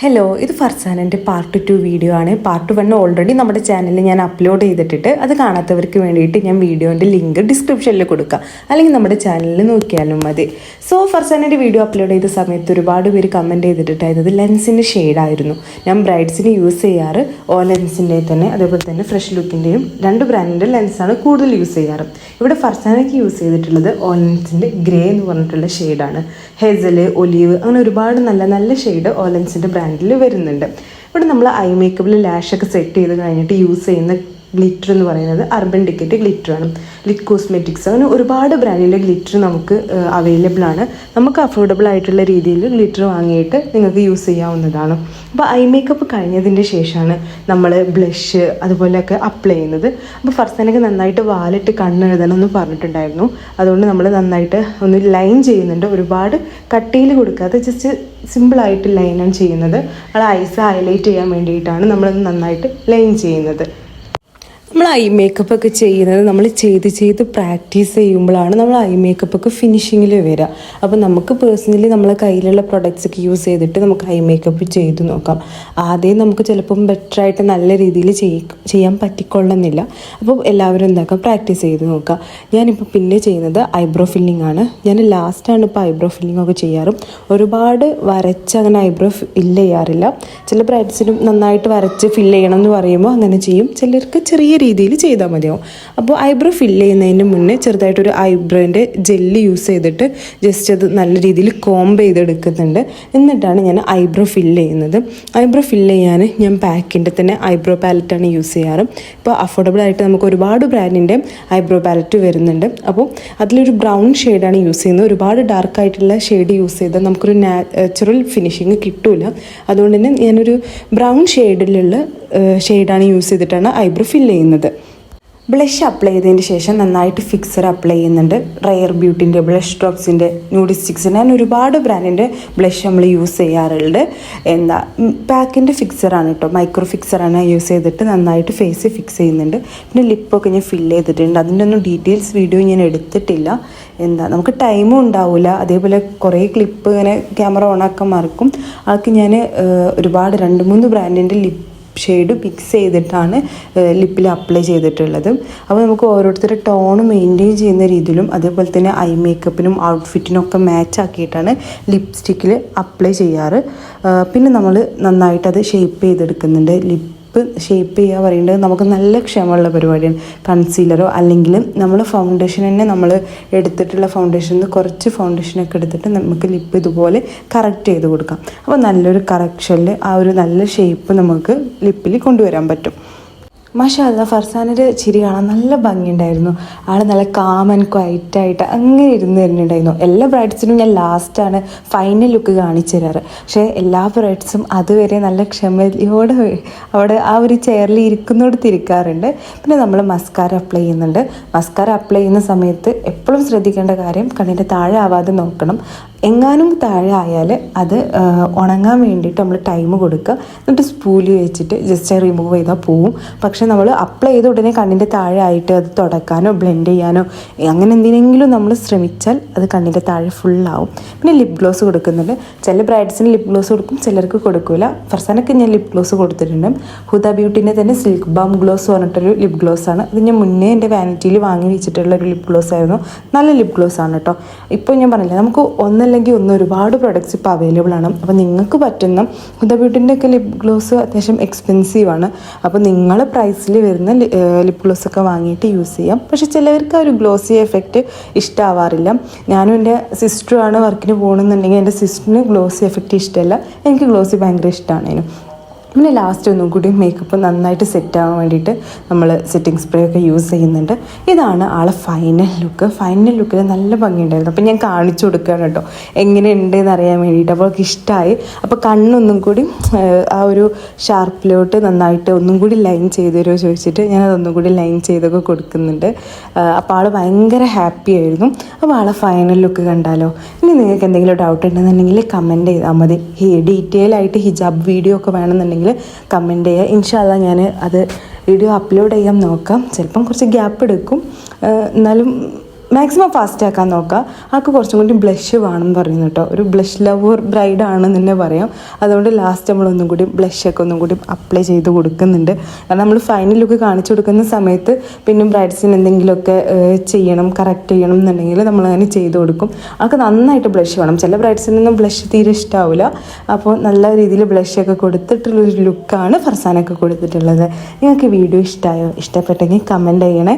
Hello, ഇത് ഫർസാനൻ്റെ part 2 video ആണ്. Part 1 already നമ്മുടെ ചാനലിൽ ഞാൻ അപ്ലോഡ് ചെയ്തിട്ടിട്ട് അത് കാണാത്തവർക്ക് വേണ്ടിയിട്ട് ഞാൻ വീഡിയോൻ്റെ ലിങ്ക് ഡിസ്ക്രിപ്ഷനിൽ കൊടുക്കാം, അല്ലെങ്കിൽ നമ്മുടെ ചാനലിൽ നോക്കിയാലും മതി. സോ ഫർസാനൻ്റെ വീഡിയോ അപ്ലോഡ് ചെയ്ത സമയത്ത് ഒരുപാട് പേര് കമൻറ്റ് ചെയ്തിട്ടുണ്ടായിരുന്നത് ലെൻസിൻ്റെ ഷെയ്ഡായിരുന്നു. ഞാൻ ബ്രൈറ്റ്സിന് യൂസ് ചെയ്യാറ് ഓ ലെൻസിൻ്റെ തന്നെ, അതേപോലെ തന്നെ ഫ്രഷ് ലുക്കിൻ്റെയും 2 ബ്രാൻഡിൻ്റെ ലെൻസാണ് കൂടുതൽ യൂസ് ചെയ്യാറ്. ഇവിടെ ഫർസാനയ്ക്ക് യൂസ് ചെയ്തിട്ടുള്ളത് ഓ ലെൻസിൻ്റെ ഗ്രേ എന്ന് പറഞ്ഞിട്ടുള്ള ഷെയ്ഡാണ്. ഹെസൽ, ഒലീവ് അങ്ങനെ ഒരുപാട് നല്ല നല്ല ഷെയ്ഡ് ഓ ലെൻസിൻ്റെ ബ്രാൻഡിൽ വരുന്നുണ്ട്. ഇവിടെ നമ്മൾ ഐ മേക്കപ്പിൽ ലാഷൊക്കെ സെറ്റ് ചെയ്ത് കഴിഞ്ഞിട്ട് യൂസ് ചെയ്യുന്ന ഗ്ലിറ്റർ എന്ന് പറയുന്നത് അർബൻ ഡിക്കറ്റ് ഗ്ലിറ്ററാണ്. ലിറ്റ് കോസ്മെറ്റിക്സ് അങ്ങനെ ഒരുപാട് ബ്രാൻഡിൻ്റെ ഗ്ലിറ്റർ നമുക്ക് അവൈലബിൾ ആണ്. നമുക്ക് അഫോർഡബിൾ ആയിട്ടുള്ള രീതിയിൽ ഗ്ലിറ്റർ വാങ്ങിയിട്ട് നിങ്ങൾക്ക് യൂസ് ചെയ്യാവുന്നതാണ്. അപ്പോൾ ഐ മേക്കപ്പ് കഴിഞ്ഞതിൻ്റെ ശേഷമാണ് നമ്മൾ ബ്ലഷ് അതുപോലെയൊക്കെ അപ്ലൈ ചെയ്യുന്നത്. അപ്പോൾ ഫർസാനൊക്കെ നന്നായിട്ട് വാലിട്ട് കണ്ണെഴുതണം എന്ന് പറഞ്ഞിട്ടുണ്ടായിരുന്നു. അതുകൊണ്ട് നമ്മൾ നന്നായിട്ട് ഒന്ന് ലൈൻ ചെയ്യുന്നുണ്ട്. ഒരുപാട് കട്ടിയിൽ കൊടുക്കാതെ ജസ്റ്റ് സിമ്പിളായിട്ട് ലൈനാണ് ചെയ്യുന്നത്. അത് ഐസ് ഹൈലൈറ്റ് ചെയ്യാൻ വേണ്ടിയിട്ടാണ് നമ്മളത് നന്നായിട്ട് ലൈൻ ചെയ്യുന്നത്. നമ്മൾ ഐ മേക്കപ്പ് ഒക്കെ ചെയ്യുന്നത് നമ്മൾ ചെയ്ത് പ്രാക്ടീസ് ചെയ്യുമ്പോഴാണ് നമ്മൾ ഐ മേക്കപ്പ് ഒക്കെ ഫിനിഷിങ്ങിൽ വരിക. അപ്പോൾ നമുക്ക് പേഴ്സണലി നമ്മളെ കയ്യിലുള്ള പ്രൊഡക്ട്സ് ഒക്കെ യൂസ് ചെയ്തിട്ട് നമുക്ക് ഐ മേക്കപ്പ് ചെയ്ത് നോക്കാം. ആദ്യം നമുക്ക് ചിലപ്പം ബെറ്ററായിട്ട് നല്ല രീതിയിൽ ചെയ്യാൻ പറ്റിക്കൊള്ളുന്നില്ല. അപ്പോൾ എല്ലാവരും എന്താക്കാം, പ്രാക്ടീസ് ചെയ്ത് നോക്കുക. ഞാനിപ്പോൾ പിന്നെ ചെയ്യുന്നത് ഐബ്രോ ഫില്ലിംഗ് ആണ്. ഞാൻ ലാസ്റ്റാണ് ഇപ്പോൾ ഐബ്രോ ഫില്ലിംഗ് ഒക്കെ ചെയ്യാറും. ഒരുപാട് വരച്ച് അങ്ങനെ ഐബ്രോ ഫില്ല് ചെയ്യാറില്ല. ചില ബ്രൈഡ്സിനും നന്നായിട്ട് വരച്ച് ഫില്ല് ചെയ്യണം എന്ന് പറയുമ്പോൾ അങ്ങനെ ചെയ്യും. ചിലർക്ക് ചെറിയ രീതിയിൽ ചെയ്താൽ മതിയാവും. അപ്പോൾ ഐബ്രോ ഫില്ല് ചെയ്യുന്നതിന് മുന്നേ ചെറുതായിട്ടൊരു ഐബ്രോൻ്റെ ജെല്ല് യൂസ് ചെയ്തിട്ട് ജസ്റ്റ് അത് നല്ല രീതിയിൽ കോംബ് ചെയ്തെടുക്കുന്നുണ്ട്. എന്നിട്ടാണ് ഞാൻ ഐബ്രോ ഫില്ല് ചെയ്യുന്നത്. ഐബ്രോ ഫില്ല് ചെയ്യാൻ ഞാൻ പാക്കിൻ്റെ തന്നെ ഐബ്രോ പാലറ്റാണ് യൂസ് ചെയ്യാറ്. ഇപ്പോൾ അഫോർഡബിൾ ആയിട്ട് നമുക്ക് ഒരുപാട് ബ്രാൻഡിൻ്റെ ഐബ്രോ പാലറ്റ് വരുന്നുണ്ട്. അപ്പോൾ അതിലൊരു ബ്രൗൺ ഷെയ്ഡാണ് യൂസ് ചെയ്യുന്നത്. ഒരുപാട് ഡാർക്കായിട്ടുള്ള ഷെയ്ഡ് യൂസ് ചെയ്താൽ നമുക്കൊരു നാച്ചുറൽ ഫിനിഷിങ് കിട്ടില്ല. അതുകൊണ്ട് തന്നെ ഞാനൊരു ബ്രൗൺ ഷെയ്ഡിലുള്ള ഷെയ്ഡാണ് യൂസ് ചെയ്തിട്ടാണ് ഐബ്രോ ഫില്ല് ചെയ്യുന്നത്. ബ്ലഷ് അപ്ലൈ ചെയ്തതിന് ശേഷം നന്നായിട്ട് ഫിക്സർ അപ്ലൈ ചെയ്യുന്നുണ്ട്. റയർ ബ്യൂട്ടിൻ്റെ, ബ്ലഷ് ഡ്രോപ്സിൻ്റെ, ന്യൂഡിസ്റ്റിക്സിൻ്റെ അങ്ങനെ ഒരുപാട് ബ്രാൻഡിൻ്റെ ബ്ലഷ് നമ്മൾ യൂസ് ചെയ്യാറുണ്ട്. പാക്കിൻ്റെ ഫിക്സറാണ് കേട്ടോ, മൈക്രോ ഫിക്സറാണ് യൂസ് ചെയ്തിട്ട് നന്നായിട്ട് ഫേസ് ഫിക്സ് ചെയ്യുന്നുണ്ട്. പിന്നെ ലിപ്പൊക്കെ ഞാൻ ഫില്ല് ചെയ്തിട്ടുണ്ട്. അതിൻ്റെ ഒന്നും ഡീറ്റെയിൽസ് വീഡിയോ ഞാൻ എടുത്തിട്ടില്ല. നമുക്ക് ടൈമും ഉണ്ടാവില്ല. അതേപോലെ കുറേ ക്ലിപ്പ് ഇങ്ങനെ ക്യാമറ ഓണാക്കാൻ മറക്കും. ആൾക്ക് ഞാൻ ഒരുപാട് 2-3 ബ്രാൻഡിൻ്റെ ലിപ്പ് ഷെയ്ഡ് മിക്സ് ചെയ്തിട്ടാണ് ലിപ്പിൽ അപ്ലൈ ചെയ്തിട്ടുള്ളത്. അപ്പോൾ നമുക്ക് ഓരോരുത്തരുടെ ടോണ് മെയിൻറ്റെയിൻ ചെയ്യുന്ന രീതിയിലും അതേപോലെ തന്നെ ഐ മേക്കപ്പിനും ഔട്ട്ഫിറ്റിനും ഒക്കെ മാച്ച് ആക്കിയിട്ടാണ് ലിപ്സ്റ്റിക്കിൽ അപ്ലൈ ചെയ്യാറ്. പിന്നെ നമ്മൾ നന്നായിട്ട് അത് ഷേപ്പ് ചെയ്തെടുക്കുന്നുണ്ട്. ലിപ്പ് ഷേപ്പ് ചെയ്യുക പറയുന്നത് നമുക്ക് നല്ല ക്ഷമയുള്ള പരിപാടിയാണ്. കൺസീലറോ അല്ലെങ്കിൽ നമ്മൾ ഫൗണ്ടേഷൻ തന്നെ നമ്മൾ എടുത്തിട്ടുള്ള ഫൗണ്ടേഷനിൽ കുറച്ച് ഫൗണ്ടേഷനൊക്കെ എടുത്തിട്ട് നമുക്ക് ലിപ്പ് ഇതുപോലെ കറക്റ്റ് ചെയ്ത് കൊടുക്കാം. അപ്പോൾ നല്ലൊരു കറക്ഷനിൽ ആ ഒരു നല്ല ഷേപ്പ് നമുക്ക് ലിപ്പിൽ കൊണ്ടുവരാൻ പറ്റും. മാഷാ അല്ലാ, ഫർസാനൊരു ചിരി കാണാൻ നല്ല ഭംഗിയുണ്ടായിരുന്നു. ആൾ നല്ല കാം ആൻഡ് ക്വൈറ്റായിട്ട് അങ്ങനെ ഇരുന്ന് തരുന്നുണ്ടായിരുന്നു. എല്ലാ ബ്രൈഡ്സിനും ഞാൻ ലാസ്റ്റാണ് ഫൈനൽ ലുക്ക് കാണിച്ചു തരാറ്. പക്ഷേ എല്ലാ ബ്രൈഡ്സും അതുവരെ നല്ല ക്ഷമയോടെ അവിടെ ആ ഒരു ചെയറിൽ ഇരിക്കുന്നിടത്ത് ഇരിക്കാറുണ്ട്. പിന്നെ നമ്മൾ മസ്കാര അപ്ലൈ ചെയ്യുന്നുണ്ട്. മസ്കാര അപ്ലൈ ചെയ്യുന്ന സമയത്ത് എപ്പോഴും ശ്രദ്ധിക്കേണ്ട കാര്യം കണ്ണിൻ്റെ താഴെ ആവാതെ നോക്കണം. എങ്ങാനും താഴെ ആയാൽ അത് ഉണങ്ങാൻ വേണ്ടിയിട്ട് നമ്മൾ ടൈം കൊടുക്കുക. എന്നിട്ട് സ്പൂല് വെച്ചിട്ട് ജസ്റ്റ് റിമൂവ് ചെയ്താൽ പോവും. പക്ഷെ നമ്മൾ അപ്ലൈ ചെയ്ത ഉടനെ കണ്ണിൻ്റെ താഴെ ആയിട്ട് അത് തുടക്കാനോ ബ്ലെൻഡ് ചെയ്യാനോ അങ്ങനെ എന്തിനെങ്കിലും നമ്മൾ ശ്രമിച്ചാൽ അത് കണ്ണിൻ്റെ താഴെ ഫുള്ളാവും. പിന്നെ ലിപ് ഗ്ലോസ് കൊടുക്കുന്നുണ്ട്. ചില ബ്രൈഡ്സിന് ലിപ് ഗ്ലോസ് കൊടുക്കും, ചിലർക്ക് കൊടുക്കില്ല. ഫർസാനൊക്കെ ഞാൻ ലിപ് ഗ്ലോസ് കൊടുത്തിട്ടുണ്ട്. ഹുദ ബ്യൂട്ടിൻ്റെ തന്നെ സിൽക്ക് ബാം ഗ്ലോസ് പറഞ്ഞിട്ടൊരു ലിപ് ഗ്ലോസ് ആണ്. അത് ഞാൻ മുന്നേ എൻ്റെ വാനിറ്റിയിൽ വാങ്ങി വെച്ചിട്ടുള്ള ഒരു ലിപ് ഗ്ലോസ് ആയിരുന്നു. നല്ല ലിപ് ഗ്ലോസ് ആണ് കേട്ടോ. ഇപ്പോൾ ഞാൻ പറഞ്ഞില്ല, നമുക്ക് ഒന്നല്ലെങ്കിൽ ഒന്ന് ഒരുപാട് പ്രൊഡക്ട്സ് ഇപ്പോൾ അവൈലബിൾ ആണ്. അപ്പോൾ നിങ്ങൾക്ക് പറ്റുന്ന ഹുദ ബ്യൂട്ടിൻ്റെ ഒക്കെ ലിപ് ഗ്ലോസ് അത്യാവശ്യം എക്സ്പെൻസീവ് ആണ്. അപ്പോൾ നിങ്ങളെ പ്രൈസിൽ വരുന്ന ലിപ് ഗ്ലോസ് ഒക്കെ വാങ്ങിയിട്ട് യൂസ് ചെയ്യാം. പക്ഷേ ചിലവർക്ക് ആ ഒരു ഗ്ലോസി എഫക്റ്റ് ഇഷ്ടമാവാറില്ല. ഞാനും എൻ്റെ സിസ്റ്ററുമാണ് വർക്കിന് പോകണമെന്നുണ്ടെങ്കിൽ എൻ്റെ സിസ്റ്ററിന് ഗ്ലോസി എഫക്റ്റ് ഇഷ്ടമല്ല. എനിക്ക് ഗ്ലോസി ഭയങ്കര ഇഷ്ടമാണ്. പിന്നെ ലാസ്റ്റ് ഒന്നും കൂടി മേക്കപ്പ് നന്നായിട്ട് സെറ്റ് ആവാൻ വേണ്ടിയിട്ട് നമ്മൾ സെറ്റിംഗ് സ്പ്രേ ഒക്കെ യൂസ് ചെയ്യുന്നുണ്ട്. ഇതാണ് ആളെ ഫൈനൽ ലുക്ക്. ഫൈനൽ ലുക്കിൽ നല്ല ഭംഗിയുണ്ടായിരുന്നു. അപ്പോൾ ഞാൻ കാണിച്ചു കൊടുക്കുകയാണ് കേട്ടോ എങ്ങനെയുണ്ട് എന്ന് അറിയാൻ വേണ്ടിയിട്ട്. അപ്പോൾ അവൾക്ക് ഇഷ്ടമായി. അപ്പോൾ കണ്ണൊന്നും കൂടി ആ ഒരു ഷാർപ്പിലോട്ട് നന്നായിട്ട് ഒന്നും കൂടി ലൈൻ ചെയ്ത് തരുമോ ചോദിച്ചിട്ട് ഞാനതൊന്നും കൂടി ലൈൻ ചെയ്തൊക്കെ കൊടുക്കുന്നുണ്ട്. അപ്പോൾ ആൾ ഭയങ്കര ഹാപ്പി ആയിരുന്നു. അപ്പോൾ ആളെ ഫൈനൽ ലുക്ക് കണ്ടാലോ. ഇനി നിങ്ങൾക്ക് എന്തെങ്കിലും ഡൗട്ട് ഉണ്ടെന്നുണ്ടെങ്കിൽ കമൻറ്റ് ചെയ്താൽ മതി. ഡീറ്റെയിൽ ആയിട്ട് ഹിജാബ് വീഡിയോ ഒക്കെ വേണമെന്നുണ്ടെങ്കിൽ കമൻറ്റ് ചെയ്യുക. ഇൻഷാ അല്ലാ ഞാൻ അത് വീഡിയോ അപ്ലോഡ് ചെയ്യാൻ നോക്കാം. ചിലപ്പം കുറച്ച് ഗ്യാപ്പ് എടുക്കും, എന്നാലും മാക്സിമം ഫാസ്റ്റ് ആക്കാൻ നോക്കുക. ആൾക്ക് കുറച്ചും കൂടി ബ്ലഷ് വേണം പറയുന്നു കേട്ടോ. ഒരു ബ്ലഷ് ലവർ ബ്രൈഡ് ആണെന്ന് തന്നെ പറയാം. അതുകൊണ്ട് ലാസ്റ്റ് നമ്മളൊന്നും കൂടി ബ്ലഷൊക്കെ ഒന്നും കൂടി അപ്ലൈ ചെയ്ത് കൊടുക്കുന്നുണ്ട്. കാരണം നമ്മൾ ഫൈനൽ ലുക്ക് കാണിച്ചു കൊടുക്കുന്ന സമയത്ത് പിന്നെ ബ്രൈഡ്സിന് എന്തെങ്കിലുമൊക്കെ ചെയ്യണം, കറക്റ്റ് ചെയ്യണം എന്നുണ്ടെങ്കിൽ നമ്മളങ്ങനെ ചെയ്ത് കൊടുക്കും. ആൾക്ക് നന്നായിട്ട് ബ്ലഷ് വേണം. ചില ബ്രൈഡ്സിനൊന്നും ബ്ലഷ് തീരെ ഇഷ്ടാവില്ല. അപ്പോൾ നല്ല രീതിയിൽ ബ്ലഷൊക്കെ കൊടുത്തിട്ടുള്ളൊരു ലുക്കാണ് ഫർസാനൊക്കെ കൊടുത്തിട്ടുള്ളത്. നിങ്ങൾക്ക് വീഡിയോ ഇഷ്ടമായോ? ഇഷ്ടപ്പെട്ടെങ്കിൽ കമൻറ്റ് ചെയ്യണേ.